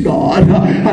God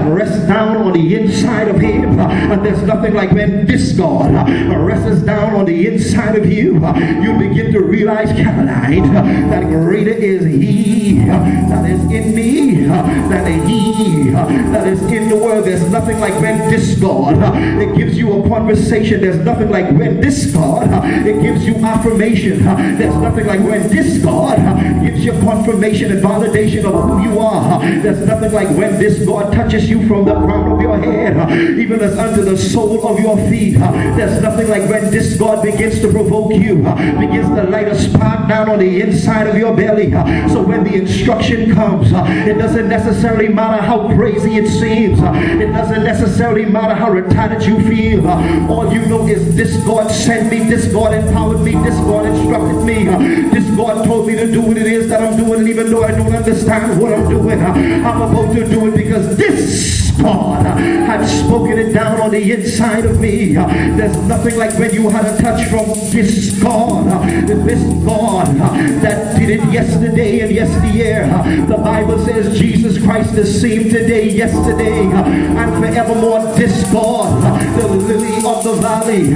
rests down on the inside of him, and there's nothing like when this God rests down on the inside of you, you begin to realize, Caroline, that greater is he that is in me than he that is in the world. There's nothing like when this God, it gives you a conversation. There's nothing like when this God, it gives you affirmation. There's nothing like when this God gives you confirmation and validation of who you are. There's nothing like when this God touches you from the crown of your head even as under the sole of your feet. There's nothing like when this God begins to provoke you, begins to light a spark down on the inside of your belly. So when the instruction comes, it doesn't necessarily matter how crazy it seems. It doesn't necessarily matter how retarded you feel. All you know is this God sent me, this God empowered me, this God instructed me, this God told me to do what it is that I'm doing, and even though I don't understand what I'm doing, I'm about to do it because this God had spoken it down on the inside of me. There's nothing like when you had a touch from this God that did it yesterday and yesteryear. The Bible says Jesus Christ the same today, yesterday, and forevermore. This God, the lily of the valley,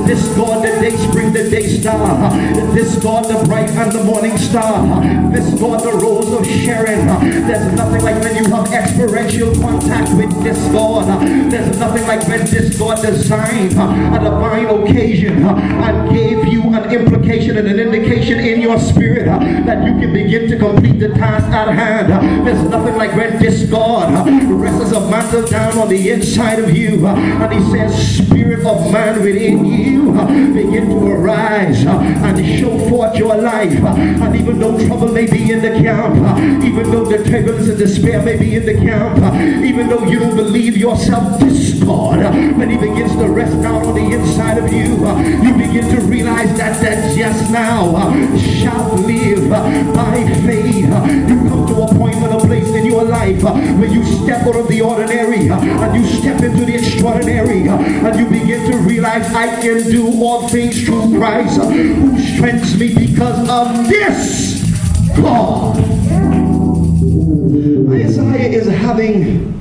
this God, the day spring, the day star, this God, the bright and the morning star, this God, the rose of Sharon. There's nothing like when you have experiential contact with this God. There's nothing like when this God designed a divine occasion and gave you an implication and an indication in your spirit that you can begin to complete the task at hand. There's nothing like when this God rests a mantle down on the inside of you and he says, Spirit of man within you, begin to arise and show forth your life. And even though trouble may be in the camp, even though the turbulence and despair may be in the camp, even though you don't believe yourself, this God, when he begins to rest down on the inside of you, you begin to realize that just now shall live by faith. You come to a point and a place in your life where you step out of the ordinary and you step into the extraordinary, and you begin to realize I can do all things through Christ who strengthens me because of this God. Isaiah is having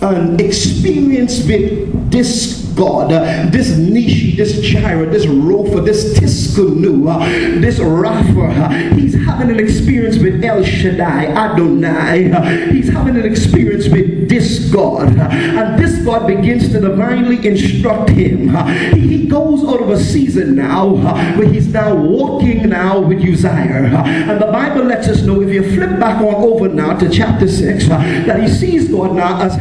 an experience with this God, this Nishi, this Jireh, this Rofa, this Tiskanu, this Rapha. He's having an experience with El Shaddai, Adonai. He's having an experience with this God, and this God begins to divinely instruct him. He goes out of a season now where he's now walking now with Uzziah, and the Bible lets us know, if you flip back on over now to chapter 6, that he sees God now as